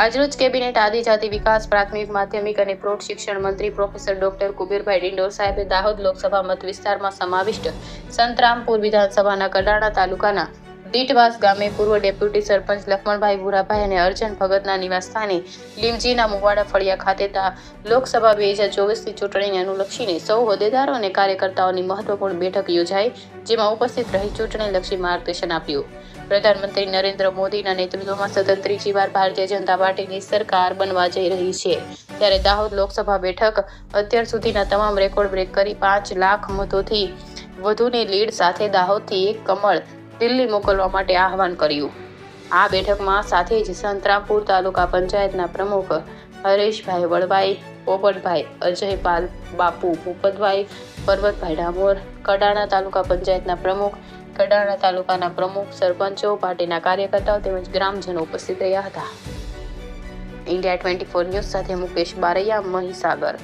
આજરોજ કેબિનેટ આદિજાતિ વિકાસ પ્રાથમિક માધ્યમિક અને પ્રૌઢ શિક્ષણ મંત્રી પ્રોફેસર ડોક્ટર કુબેરભાઈ ડિંડોર સાહેબે દાહોદ લોકસભા મત વિસ્તારમાં સમાવિષ્ટ સંતરામપુર વિધાનસભાના કડાણા તાલુકાના દીટવાસ ગામે પૂર્વ ડેપ્યુટી સરપંચ લખમણભાઈ ભુરાભાઈ અને અર્જન ભગતના નિવાસસ્થાને લીમજીના મુવાડા ફળિયા ખાતે લોકસભા 2024ની ચૂંટણીને અનુલક્ષીને સૌ હોદ્દેદારો અને કાર્યકર્તાઓની મહત્વપૂર્ણ બેઠક યોજાઈ, જેમાં ઉપસ્થિત રહી ચૂંટણીલક્ષી માર્ગદર્શન આપ્યું. પ્રધાનમંત્રી નરેન્દ્ર મોદીના નેતૃત્વમાં સતત ત્રીજી વાર ભારતીય જનતા પાર્ટીની સરકાર બનવા જઈ રહી છે, ત્યારે દાહોદ લોકસભા બેઠક અત્યાર સુધીના તમામ રેકોર્ડ બ્રેક કરી 5 લાખ મતોથી વધુની લીડ સાથે દાહોદથી એક કમળ દિલ્હી મોકલવા માટે આહવાન કર્યું. આ બેઠકમાં સાથે જ સંતરામપુર તાલુકા પંચાયતના પ્રમુખ હરેશભાઈ વળવાઈ, પોપટભાઈ, અજયપાલ બાપુ, ભૂપતભાઈ, પર્વતભાઈ ડામોર, કડાણા તાલુકા પંચાયતના પ્રમુખ, કડાણા તાલુકાના પ્રમુખ, સરપંચો, પાર્ટીના કાર્યકર્તાઓ તેમજ ગ્રામજનો ઉપસ્થિત રહ્યા હતા. ઇન્ડિયા 24 ન્યૂઝ સાથે મુકેશ બારૈયા, મહીસાગર.